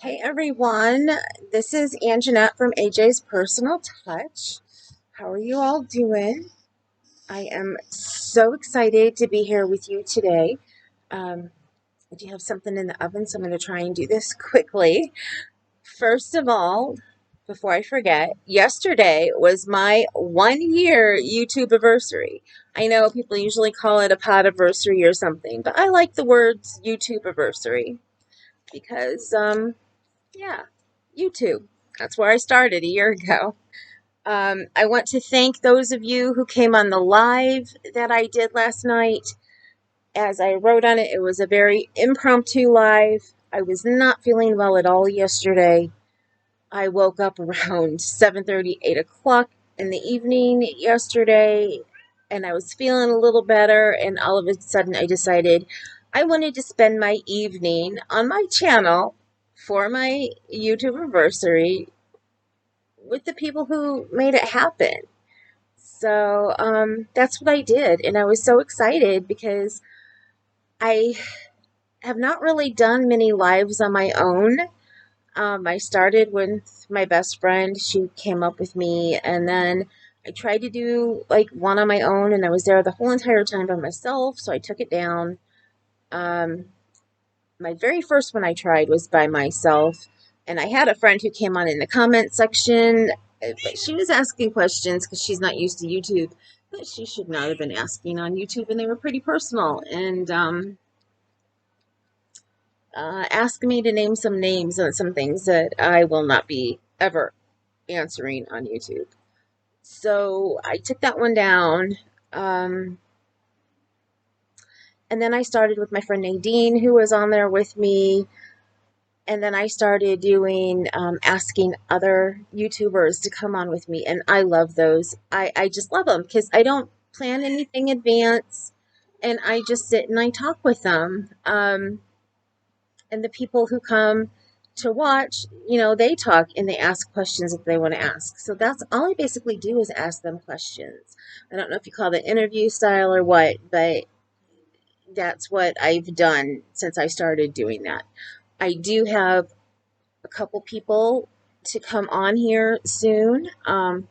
Hey everyone, this is Anjanette from AJ's Personal Touch. How are you all doing? I am so excited to be here with you today. I do have something in the oven, so I'm going to try and do this quickly. First of all, before I forget, yesterday was my 1 year YouTube anniversary. I know people usually call it a podiversary or something, but I like the words YouTube anniversary because yeah, YouTube. That's where I started a year ago. I want to thank those of you who came on the live that I did last night. As I wrote on it, it was a very impromptu live. I was not feeling well at all yesterday. I woke up around 7:30, 8 o'clock in the evening yesterday, and I was feeling a little better, and all of a sudden I decided I wanted to spend my evening on my channel for my YouTube anniversary with the people who made it happen. So that's what I did, and I was so excited because I have not really done many lives on my own. I started with my best friend. She came up with me, and then I tried to do like one on my own, and I was there the whole entire time by myself, so I took it down. Um, my very first one I tried was by myself, and I had a friend who came on in the comment section, but she was asking questions because she's not used to YouTube, but she should not have been asking on YouTube, and they were pretty personal, and asked me to name some names and some things that I will not be ever answering on YouTube. So I took that one down. Um, and then I started with my friend Nadine, who was on there with me. And then I started doing asking other YouTubers to come on with me. And I love those. I just love them because I don't plan anything in advance. And I just sit and I talk with them. And the people who come to watch, they talk and they ask questions that they want to ask. So that's all I basically do is ask them questions. I don't know if you call it interview style or what, but that's what I've done since I started doing that. I do have a couple people to come on here soon. Well,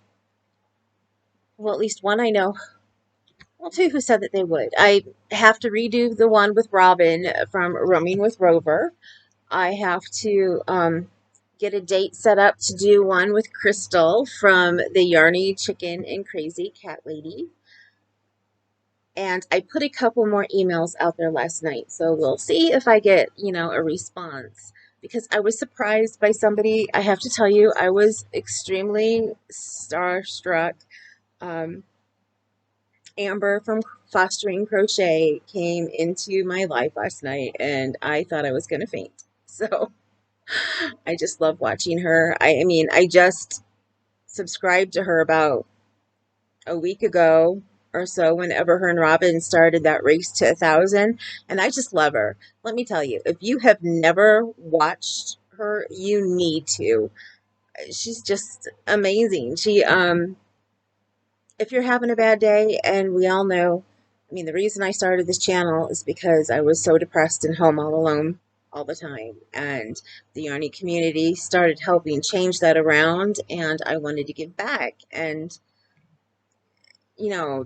at least one I know. Well, two who said that they would. I have to redo the one with Robin from Roaming with Rover. I have to get a date set up to do one with Crystal from the Yarny Chicken and Crazy Cat Lady. And I put a couple more emails out there last night, so we'll see if I get, a response. Because I was surprised by somebody. I have to tell you, I was extremely starstruck. Um, Amber from Fostering Crochet came into my life last night, and I thought I was going to faint. So I just love watching her. I mean, I just subscribed to her about a week ago or so, whenever her and Robin started that race to 1,000, and I just love her. Let me tell you, if you have never watched her, you need to. She's just amazing. If you're having a bad day, and we all know, I mean, the reason I started this channel is because I was so depressed and home all alone all the time. And the Yarny community started helping change that around, and I wanted to give back and,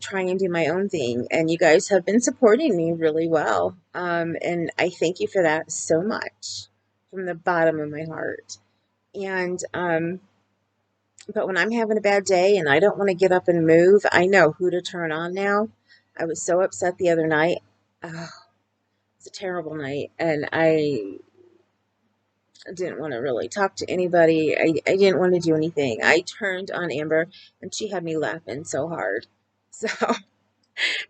try and do my own thing. And you guys have been supporting me really well. And I thank you for that so much from the bottom of my heart. And, but when I'm having a bad day and I don't want to get up and move, I know who to turn on now. I was so upset the other night. Oh, it was a terrible night. And I didn't want to really talk to anybody. I didn't want to do anything. I turned on Amber and she had me laughing so hard. So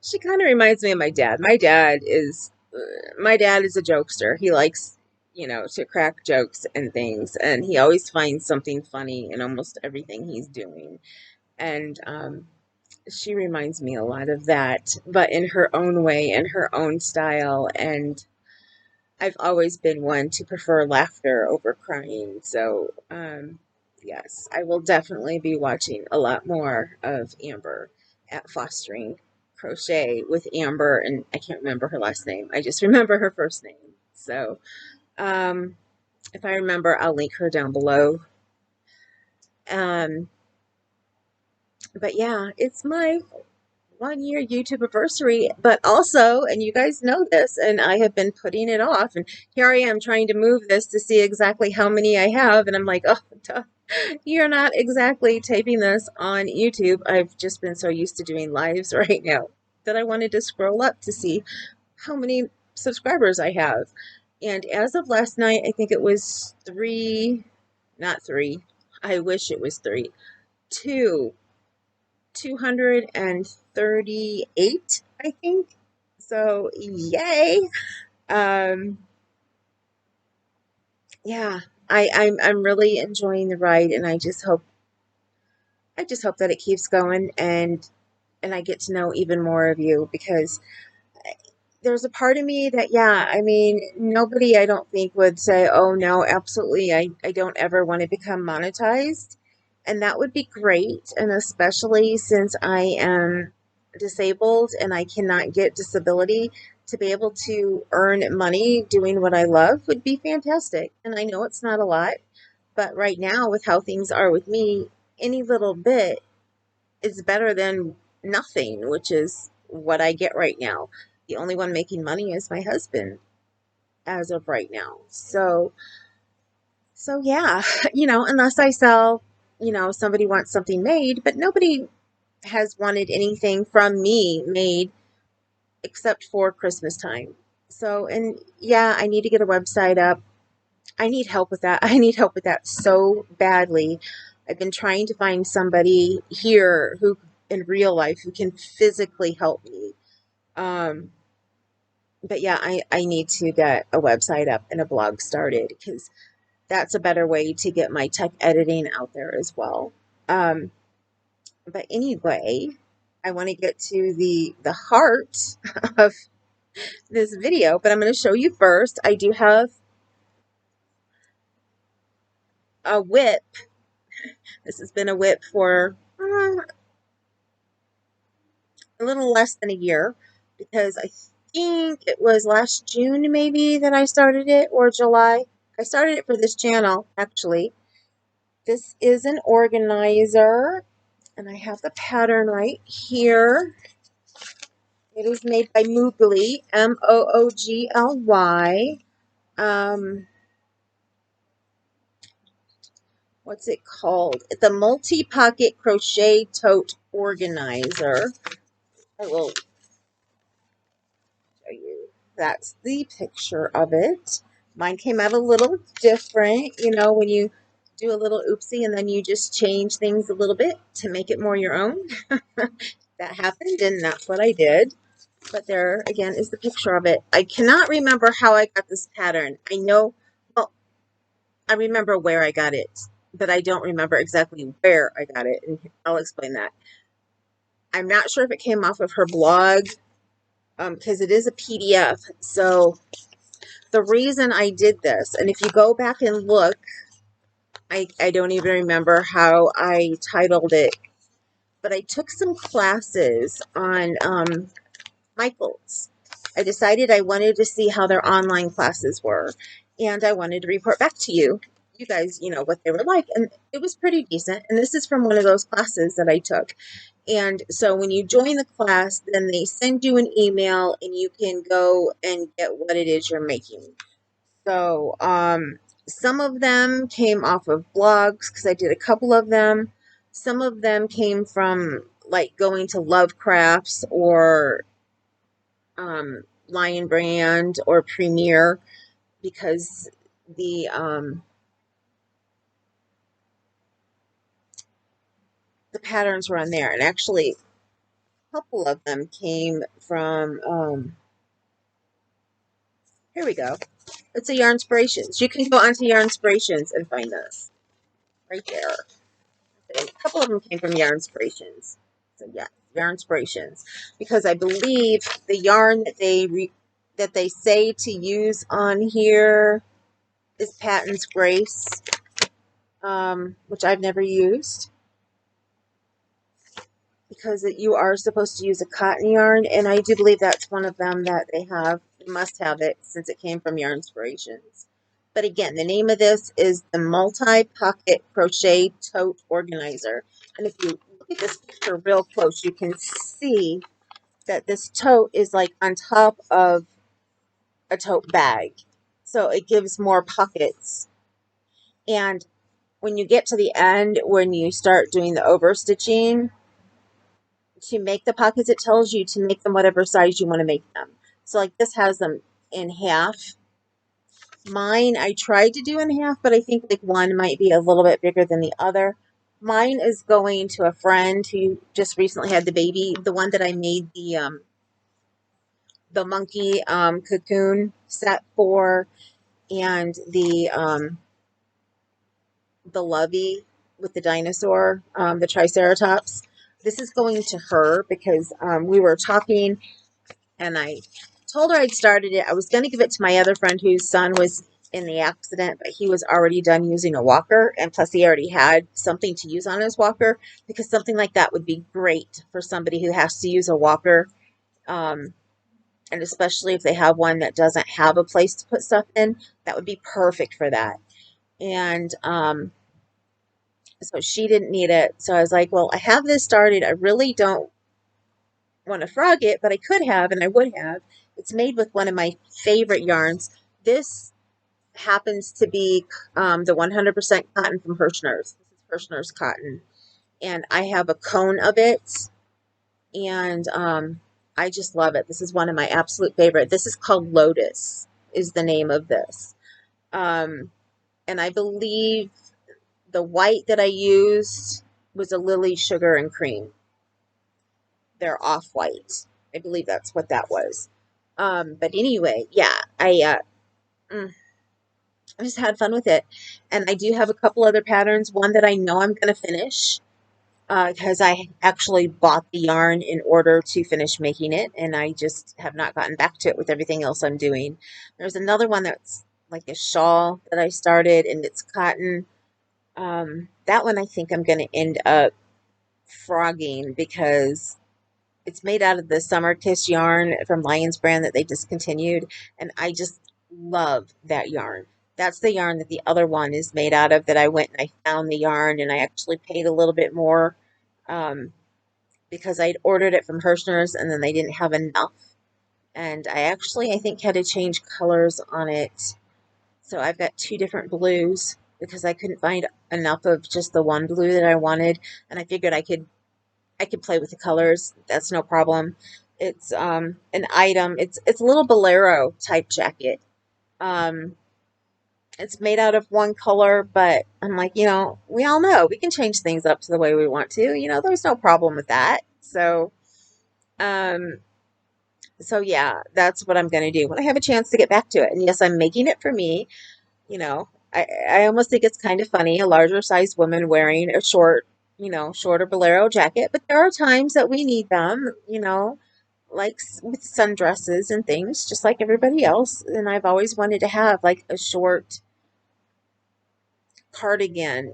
she kind of reminds me of my dad. My dad is a jokester. He likes, to crack jokes and things, and he always finds something funny in almost everything he's doing. And she reminds me a lot of that, but in her own way, in her own style. And I've always been one to prefer laughter over crying. So, yes, I will definitely be watching a lot more of Amber at Fostering Crochet with Amber, and I can't remember her last name. I just remember her first name. So, um, If I remember, I'll link her down below. Um, but yeah, it's my 1 year YouTube anniversary, but also, and you guys know this, and I have been putting it off, and here I am trying to move this to see exactly how many I have, and I'm like, oh, duh. You're not exactly taping this on YouTube. I've just been so used to doing lives right now that I wanted to scroll up to see how many subscribers I have. And as of last night, I think it was three, not three. I wish it was three. Two, 238, I think. So, yay. Um, yeah, I'm really enjoying the ride, and I just hope that it keeps going, and I get to know even more of you, because there's a part of me that, yeah, I mean, nobody I don't think would say, oh no, absolutely, I don't ever want to become monetized. And that would be great. And especially since I am disabled and I cannot get disability, to be able to earn money doing what I love would be fantastic. And I know it's not a lot, but right now, with how things are with me, any little bit is better than nothing, which is what I get right now. The only one making money is my husband as of right now. So yeah, unless I sell, somebody wants something made, but nobody has wanted anything from me made except for Christmas time. So, and yeah, I need to get a website up. I need help with that. I need help with that so badly. I've been trying to find somebody here who, in real life, who can physically help me. Um, but yeah, I need to get a website up and a blog started, because that's a better way to get my tech editing out there as well. Um, but anyway, I want to get to the heart of this video, but I'm going to show you first. I do have a whip. This has been a whip for a little less than a year, because I think it was last June maybe that I started it, or July. I started it for this channel, actually. This is an organizer, and I have the pattern right here. It is made by Moogly, Moogly. Um, what's it called? It's a multi-pocket crochet tote organizer. I will show you. That's the picture of it. Mine came out a little different, when you do a little oopsie and then you just change things a little bit to make it more your own. That happened, and that's what I did. But there, again, is the picture of it. I cannot remember how I got this pattern. I know, well, I remember where I got it, but I don't remember exactly where I got it, and I'll explain that. I'm not sure if it came off of her blog, because it is a PDF. So the reason I did this, and if you go back and look, I don't even remember how I titled it, but I took some classes on Michael's. I decided I wanted to see how their online classes were, and I wanted to report back to you guys, what they were like, and it was pretty decent. And this is from one of those classes that I took. And so when you join the class, then they send you an email, and you can go and get what it is you're making. So, some of them came off of blogs, because I did a couple of them. Some of them came from like going to Lovecrafts, or Lion Brand, or Premiere, because the patterns were on there. And actually, a couple of them came from here we go. It's a Yarnspirations. You can go onto Yarnspirations and find this right there. A couple of them came from Yarnspirations. So yeah, Yarnspirations, because I believe the yarn that they say to use on here is Patton's Grace, which I've never used, because you are supposed to use a cotton yarn, and I do believe that's one of them that they have. They must have it, since it came from Yarnspirations. But again, the name of this is the Multi-Pocket Crochet Tote Organizer. And if you look at this picture real close, you can see that this tote is like on top of a tote bag. So it gives more pockets. And when you get to the end, when you start doing the overstitching, to make the pockets, it tells you to make them whatever size you want to make them. So like this has them in half. Mine, I tried to do in half, but I think like one might be a little bit bigger than the other. Mine is going to a friend who just recently had the baby, the one that I made the monkey cocoon set for, and the lovey with the dinosaur, the Triceratops. This is going to her because we were talking and I told her I'd started it. I was going to give it to my other friend whose son was in the accident, but he was already done using a walker, and plus he already had something to use on his walker, because something like that would be great for somebody who has to use a walker, and especially if they have one that doesn't have a place to put stuff in, that would be perfect for that. And so she didn't need it. So I was like, well, I have this started. I really don't want to frog it, but I could have, and I would have. It's made with one of my favorite yarns. This happens to be the 100% cotton from Hirschner's. This is Hirschner's cotton. And I have a cone of it, and I just love it. This is one of my absolute favorite. This is called Lotus, is the name of this. And I believe the white that I used was a Lily Sugar and Cream. They're off-white. I believe that's what that was. But anyway, yeah, I just had fun with it. And I do have a couple other patterns. One that I know I'm going to finish because I actually bought the yarn in order to finish making it. And I just have not gotten back to it with everything else I'm doing. There's another one that's like a shawl that I started, and it's cotton. That one I think I'm going to end up frogging because it's made out of the Summer Kiss yarn from Lion's brand that they discontinued, and I just love that yarn. That's the yarn that the other one is made out of, that I went and I found the yarn, and I actually paid a little bit more um, because I'd ordered it from Hirschner's and then they didn't have enough. And I think, had to change colors on it. So I've got two different blues because I couldn't find enough of just the one blue that I wanted, and I figured I could play with the colors. That's no problem. It's an item. It's a little bolero type jacket. Um, it's made out of one color, but I'm like, we all know we can change things up to the way we want to. There's no problem with that. Um, so yeah, that's what I'm going to do when I have a chance to get back to it. And yes, I'm making it for me. I almost think it's kind of funny, a larger sized woman wearing a shorter bolero jacket, but there are times that we need them, like with sundresses and things, just like everybody else. And I've always wanted to have like a short cardigan,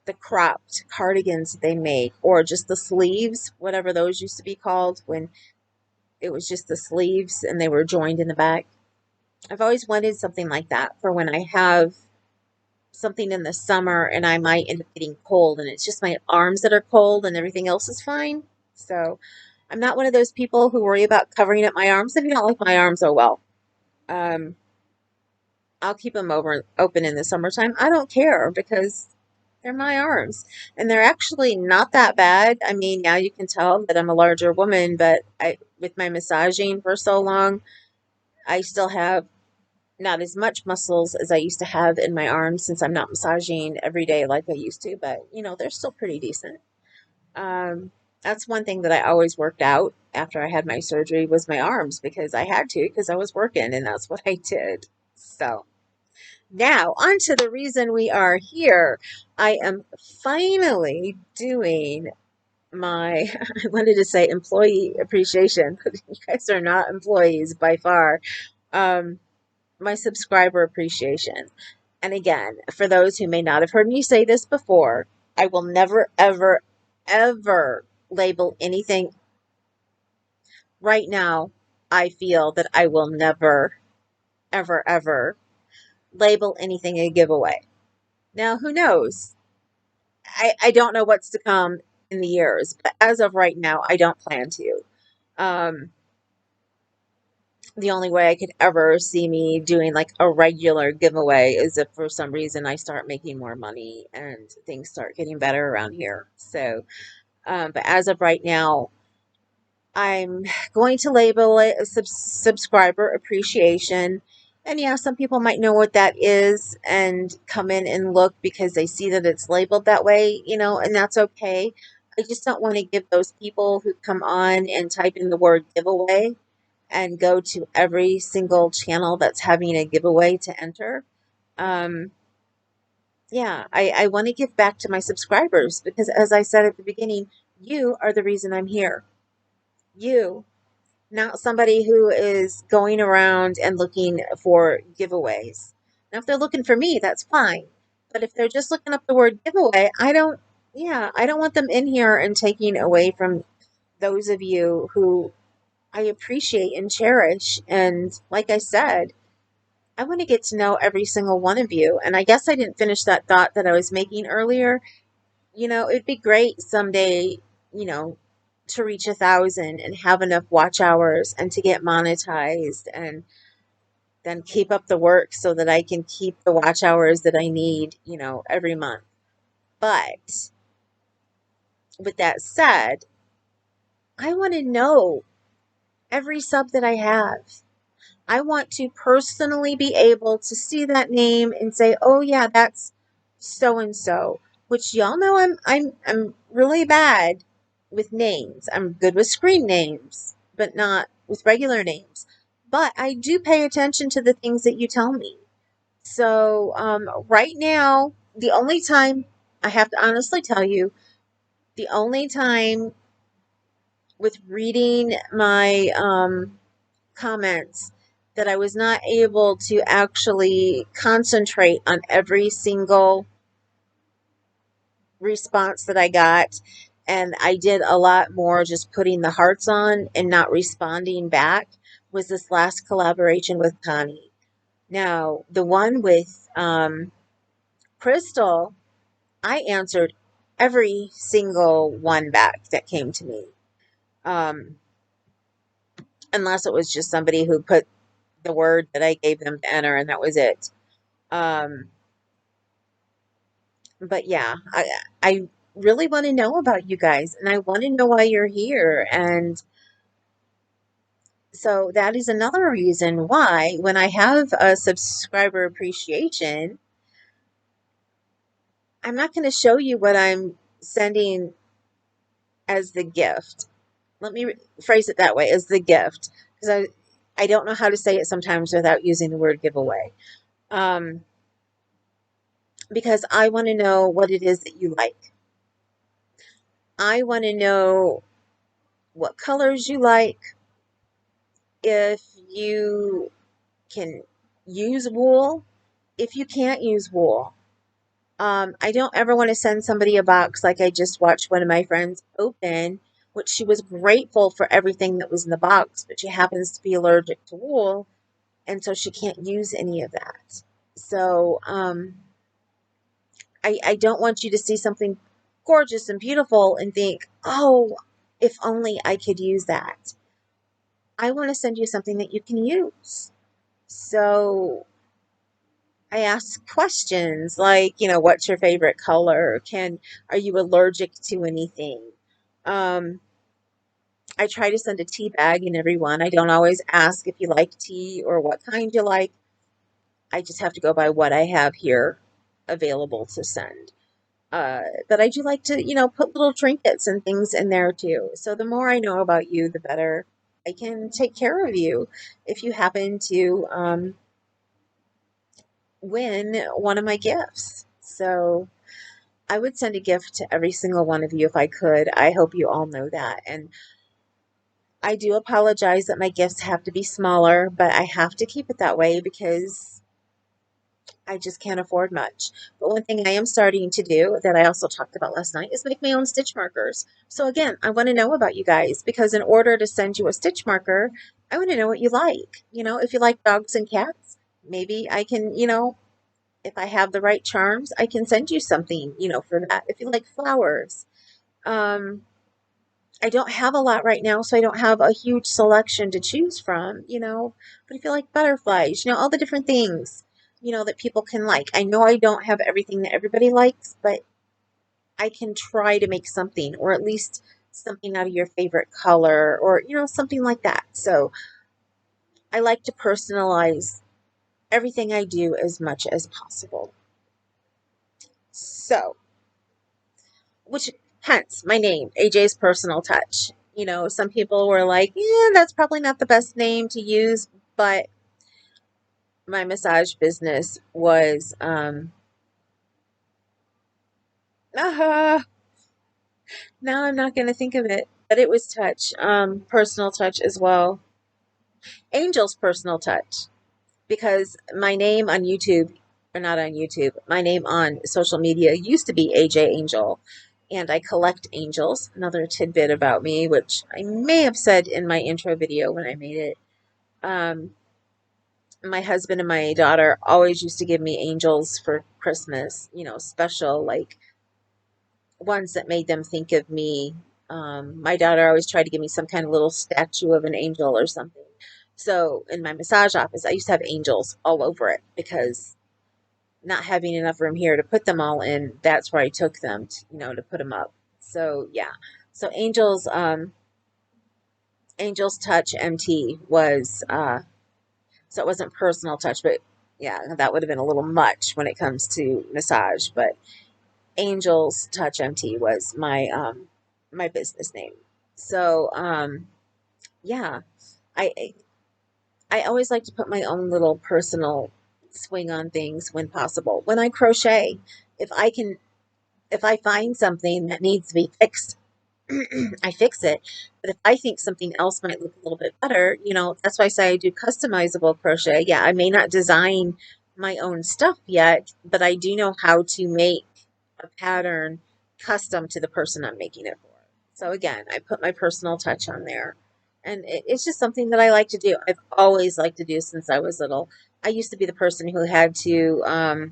the cropped cardigans they make, or just the sleeves, whatever those used to be called when it was just the sleeves and they were joined in the back. I've always wanted something like that for when I have something in the summer and I might end up getting cold and it's just my arms that are cold and everything else is fine. So I'm not one of those people who worry about covering up my arms. If you don't like my arms, oh well. Um, I'll keep them open in the summertime. I don't care because they're my arms. And they're actually not that bad. I mean, now you can tell that I'm a larger woman, but with my massaging for so long, I still have not as much muscles as I used to have in my arms since I'm not massaging every day like I used to, but they're still pretty decent. That's one thing that I always worked out after I had my surgery was my arms, because I had to, because I was working and that's what I did. So now on to the reason we are here. I am finally doing my, I wanted to say employee appreciation, but you guys are not employees by far. My subscriber appreciation. And again, for those who may not have heard me say this before, I will never, ever, ever label anything. Right now, I feel that I will never ever, ever label anything a giveaway. Now, who knows? I don't know what's to come in the years, but as of right now, I don't plan to. Um, the only way I could ever see me doing like a regular giveaway is if for some reason I start making more money and things start getting better around here. So, but as of right now, I'm going to label it a subscriber appreciation. And yeah, some people might know what that is and come in and look because they see that it's labeled that way, and that's okay. I just don't want to give those people who come on and type in the word giveaway and go to every single channel that's having a giveaway to enter. Um, yeah, I want to give back to my subscribers because, as I said at the beginning, you are the reason I'm here. You, not somebody who is going around and looking for giveaways. Now, if they're looking for me, that's fine. But if they're just looking up the word giveaway, I don't want them in here and taking away from those of you who I appreciate and cherish. And like I said, I want to get to know every single one of you. And I guess I didn't finish that thought that I was making earlier. It'd be great someday, you know, to reach 1,000 and have enough watch hours and to get monetized and then keep up the work so that I can keep the watch hours that I need, every month. But with that said, I want to know every sub that I have. I want to personally be able to see that name and say, "Oh yeah, that's so and so." Which y'all know I'm really bad with names. I'm good with screen names, but not with regular names. But I do pay attention to the things that you tell me. So right now, the only time I have to honestly tell you, the only time with reading my comments that I was not able to actually concentrate on every single response that I got. And I did a lot more just putting the hearts on and not responding back was this last collaboration with Connie. Now, the one with Crystal, I answered every single one back that came to me. Um, Unless it was just somebody who put the word that I gave them to enter and that was it. Um, but yeah, I really want to know about you guys and I want to know why you're here. And so that is another reason why when I have a subscriber appreciation, I'm not going to show you what I'm sending as the gift. Let me phrase it that way, as the gift, because I don't know how to say it sometimes without using the word giveaway. Um, because I want to know what it is that you like. I want to know what colors you like, if you can use wool, if you can't use wool. I don't ever want to send somebody a box like I just watched one of my friends open, which she was grateful for everything that was in the box, but she happens to be allergic to wool, and so she can't use any of that. So I don't want you to see something gorgeous and beautiful and think, oh, if only I could use that. I want to send you something that you can use. So I ask questions like, what's your favorite color? Are you allergic to anything? Um, I try to send a tea bag in every one. I don't always ask if you like tea or what kind you like. I just have to go by what I have here available to send. But I do like to, put little trinkets and things in there too. So the more I know about you, the better I can take care of you if you happen to win one of my gifts. So I would send a gift to every single one of you if I could. I hope you all know that. And I do apologize that my gifts have to be smaller, but I have to keep it that way because I just can't afford much. But one thing I am starting to do that I also talked about last night is make my own stitch markers. So again, I want to know about you guys because in order to send you a stitch marker, I want to know what you like. If you like dogs and cats, maybe I can, you know, if I have the right charms, I can send you something, you know, for that. If you like flowers. Um, I don't have a lot right now, so I don't have a huge selection to choose from, you know. But if you like butterflies, you know, all the different things, you know, that people can like. I know I don't have everything that everybody likes, but I can try to make something, or at least something out of your favorite color, or, you know, something like that. So I like to personalize everything I do as much as possible. So, which hence my name, AJ's Personal Touch. You know, some people were like, yeah, that's probably not the best name to use, but my massage business was, uh, now I'm not going to think of it, but it was touch, personal touch as well. Angel's Personal Touch, because my name on YouTube, or not on YouTube, my name on social media used to be AJ Angel, and I collect angels. Another tidbit about me, which I may have said in my intro video when I made it. Um, my husband and my daughter always used to give me angels for Christmas, you know, special, like ones that made them think of me. My daughter always tried to give me some kind of little statue of an angel or something. So in my massage office, I used to have angels all over it because not having enough room here to put them all in, that's where I took them, to, you know, to put them up. So yeah, so Angels Touch MT was so it wasn't personal touch, but yeah, that would have been a little much when it comes to massage. But Angels Touch MT was my business name. So yeah, I I always like to put my own little personal swing on things when possible. When I crochet, if I can if I find something that needs to be fixed, I fix it. But if I think something else might look a little bit better, you know, that's why I say I do customizable crochet. Yeah, I may not design my own stuff yet, but I do know how to make a pattern custom to the person I'm making it for. So again, I put my personal touch on there. And it's just something that I like to do. I've always liked to do since I was little. I used to be the person who had to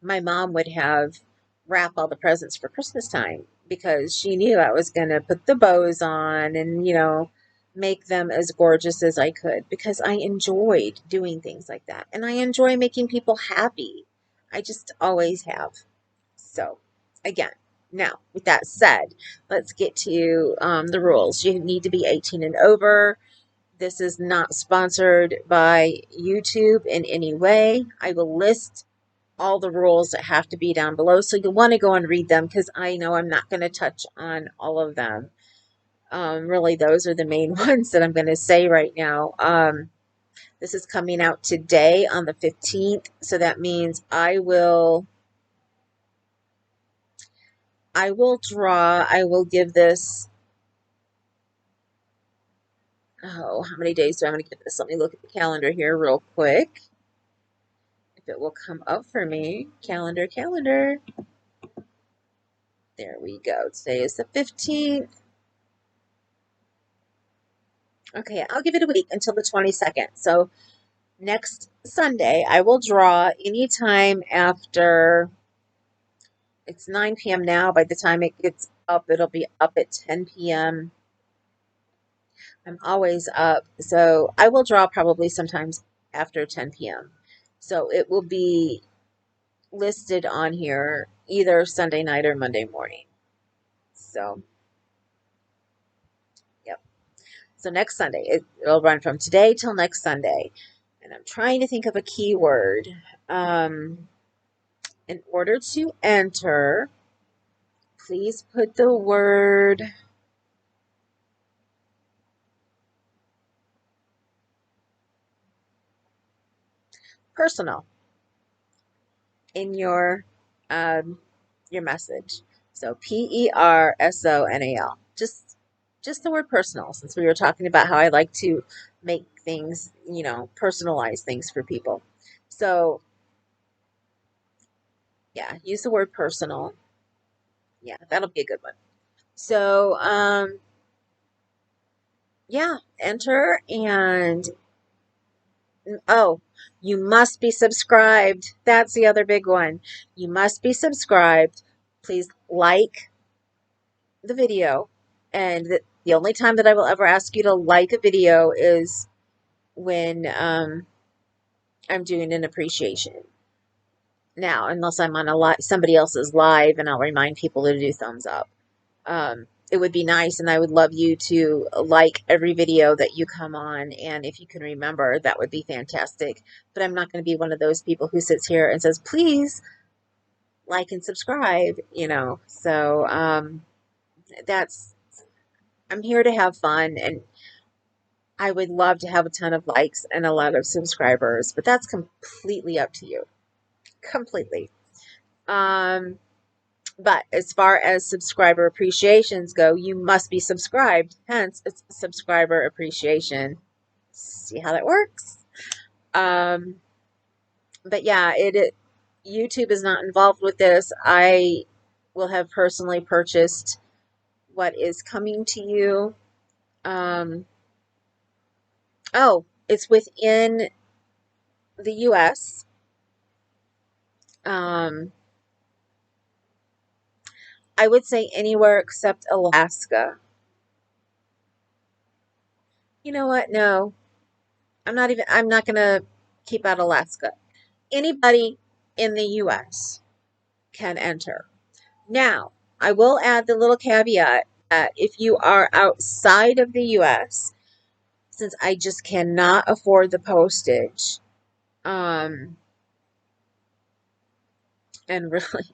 my mom would have wrap all the presents for Christmas time because she knew I was going to put the bows on and, you know, make them as gorgeous as I could because I enjoyed doing things like that. And I enjoy making people happy. I just always have. So, again, now with that said, let's get to the rules. You need to be 18 and over. This is not sponsored by YouTube in any way. I will list all the rules that have to be down below. So you'll want to go and read them because I know I'm not going to touch on all of them. Really, those are the main ones that I'm going to say right now. This is coming out today on the 15th. So that means I will give this, oh, how many days do I want to give this? Let me look at the calendar here real quick. If it will come up for me. Calendar. There we go. Today is the 15th. Okay, I'll give it a week until the 22nd. So next Sunday, I will draw anytime after, it's 9 p.m. now. By the time it gets up, it'll be up at 10 p.m. I'm always up. So I will draw probably sometimes after 10 p.m. So it will be listed on here either Sunday night or Monday morning. So, yep. So next Sunday, it'll run from today till next Sunday. And I'm trying to think of a keyword. In order to enter, please put the word personal in your message. So PERSONAL. Just the word personal, since we were talking about how I like to make things, you know, personalize things for people. So yeah, use the word personal. Yeah, that'll be a good one. So yeah, enter, and Oh, you must be subscribed. That's the other big one. You must be subscribed. Please like the video. And the only time that I will ever ask you to like a video is when I'm doing an appreciation. Now, unless I'm on somebody else's live, and I'll remind people to do thumbs up. It would be nice, and I would love you to like every video that you come on, and if you can remember, that would be fantastic. But I'm not going to be one of those people who sits here and says, please like and subscribe, you know. So that's, I'm here to have fun, and I would love to have a ton of likes and a lot of subscribers, but that's completely up to you. Completely. Um, But as far as subscriber appreciations go, you must be subscribed. Hence, it's subscriber appreciation. See how that works? Um, but yeah, YouTube is not involved with this. I will have personally purchased what is coming to you. Oh, it's within the U.S. Um, I would say anywhere except Alaska. You know what? No, I'm not going to keep out Alaska. Anybody in the US can enter. Now, I will add the little caveat that if you are outside of the US, since I just cannot afford the postage, um, and really,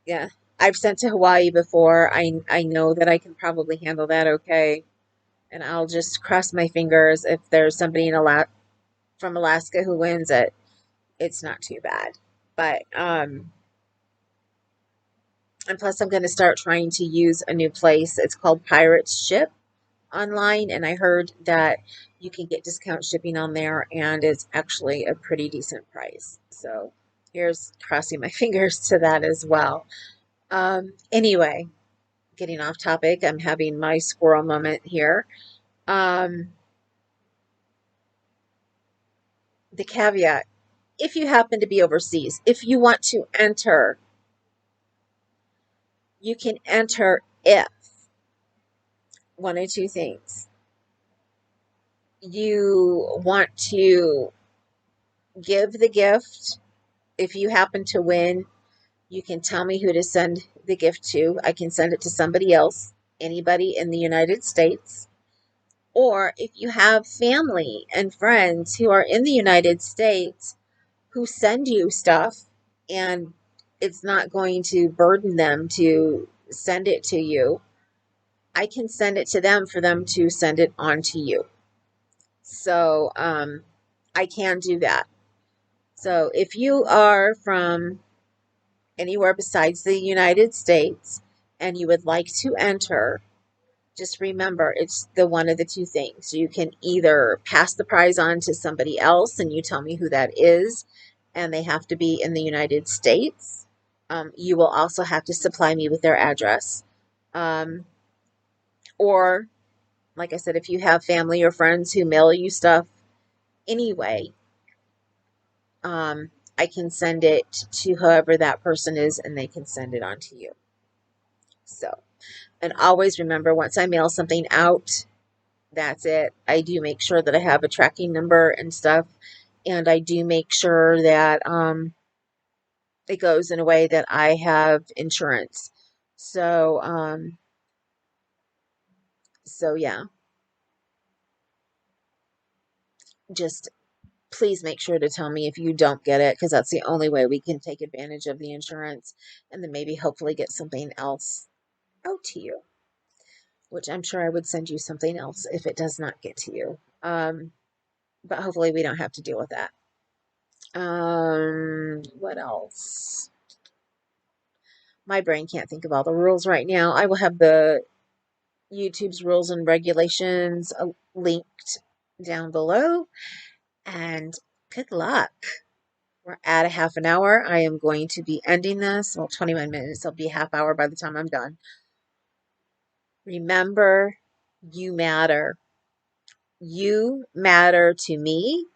yeah, I've sent to Hawaii before. I know that I can probably handle that okay, and I'll just cross my fingers if there's somebody from Alaska who wins it. It's not too bad, but and plus, I'm going to start trying to use a new place. It's called Pirate's Ship online, and I heard that you can get discount shipping on there, and it's actually a pretty decent price. So here's crossing my fingers to that as well. Anyway, getting off topic, I'm having my squirrel moment here. Um, the caveat, if you happen to be overseas, if you want to enter, you can enter if one of two things. You want to give the gift. If you happen to win, you can tell me who to send the gift to. I can send it to somebody else, anybody in the United States. Or if you have family and friends who are in the United States who send you stuff and it's not going to burden them to send it to you, I can send it to them for them to send it on to you. So I can do that. So if you are from anywhere besides the United States and you would like to enter, just remember it's the one of the two things. You can either pass the prize on to somebody else and you tell me who that is, and they have to be in the United States. You will also have to supply me with their address. Or, like I said, if you have family or friends who mail you stuff anyway, I can send it to whoever that person is and they can send it on to you. So, and always remember, once I mail something out, that's it. I do make sure that I have a tracking number and stuff, and I do make sure that it goes in a way that I have insurance. So, so yeah, just please make sure to tell me if you don't get it, because that's the only way we can take advantage of the insurance, and then maybe hopefully get something else out to you, which I'm sure I would send you something else if it does not get to you. But hopefully we don't have to deal with that. What else? My brain can't think of all the rules right now. I will have the YouTube's rules and regulations linked down below. And good luck. We're at a half an hour. I am going to be ending this. Well, 21 minutes. It'll be a half hour by the time I'm done. Remember, you matter. You matter to me.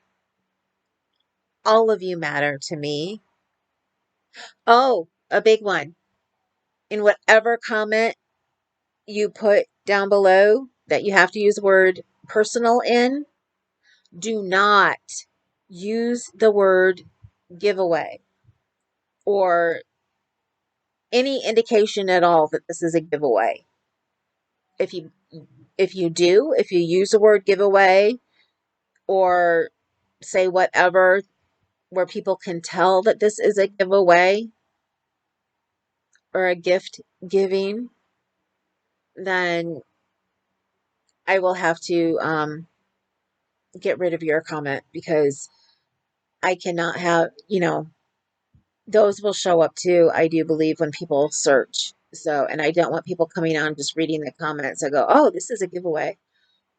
All of you matter to me. Oh, a big one. In whatever comment you put down below that you have to use the word personal in, do not use the word giveaway or any indication at all that this is a giveaway. If you if you use the word giveaway or say whatever where people can tell that this is a giveaway or a gift giving, then I will have to get rid of your comment because I cannot have, those will show up too, I do believe, when people search. So, and I don't want people coming on just reading the comments. I go, oh, this is a giveaway.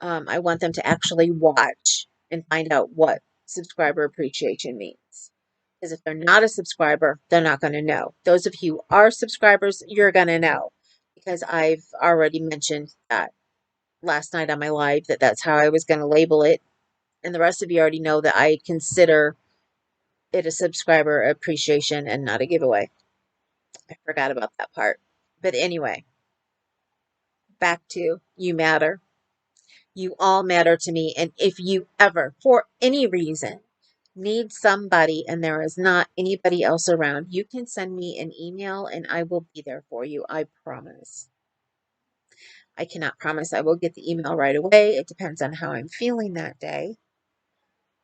I want them to actually watch and find out what subscriber appreciation means. Because if they're not a subscriber, they're not going to know. Those of you who are subscribers, you're going to know. Because I've already mentioned that last night on my live that that's how I was going to label it. And the rest of you already know that I consider it a subscriber appreciation and not a giveaway. I forgot about that part. But anyway, back to you matter. You all matter to me. And if you ever, for any reason, need somebody and there is not anybody else around, you can send me an email and I will be there for you. I promise. I cannot promise I will get the email right away. It depends on how I'm feeling that day.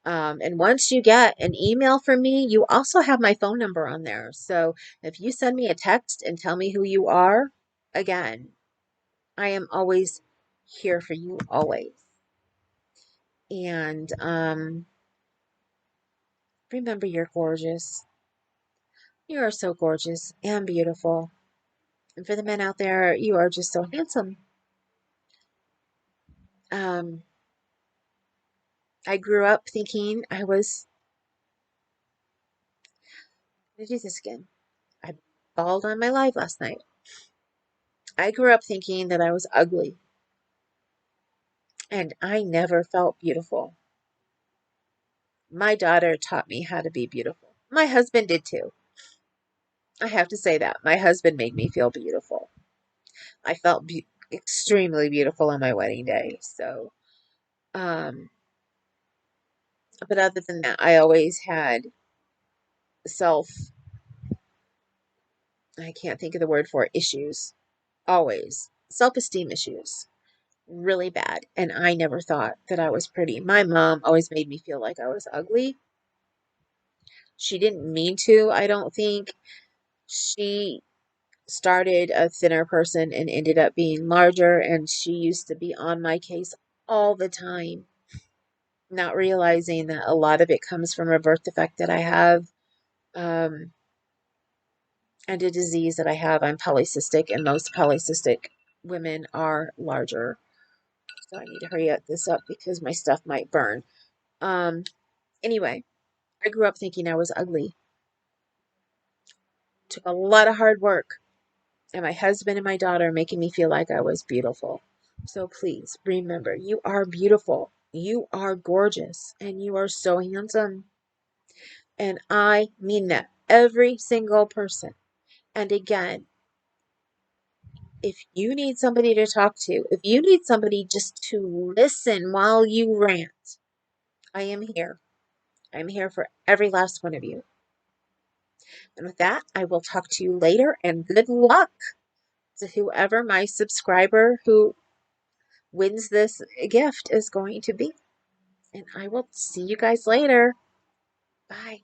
And once you get an email from me, you also have my phone number on there. So if you send me a text and tell me who you are, again, I am always here for you, always. And remember, you're gorgeous. You are so gorgeous and beautiful. And for the men out there, you are just so handsome. I grew up thinking I was going to do this again. I bawled on my live last night. I grew up thinking that I was ugly. And I never felt beautiful. My daughter taught me how to be beautiful. My husband did too. I have to say that. My husband made me feel beautiful. I felt extremely beautiful on my wedding day. So, but other than that, I always had self, I can't think of the word for it, issues. Always. Self-esteem issues. Really bad. And I never thought that I was pretty. My mom always made me feel like I was ugly. She didn't mean to, I don't think. She started a thinner person and ended up being larger, and she used to be on my case all the time, not realizing that a lot of it comes from a birth defect that I have, and a disease that I have. I'm polycystic, and most polycystic women are larger. So I need to hurry this up because my stuff might burn. Anyway, I grew up thinking I was ugly. Took a lot of hard work, and my husband and my daughter making me feel like I was beautiful. So please remember, you are beautiful. You are gorgeous, and you are so handsome. And I mean that. Every single person. And again, if you need somebody to talk to, if you need somebody just to listen while you rant, I am here. I'm here for every last one of you. And with that, I will talk to you later, and good luck to whoever my subscriber who wins this gift is going to be. And I will see you guys later. Bye.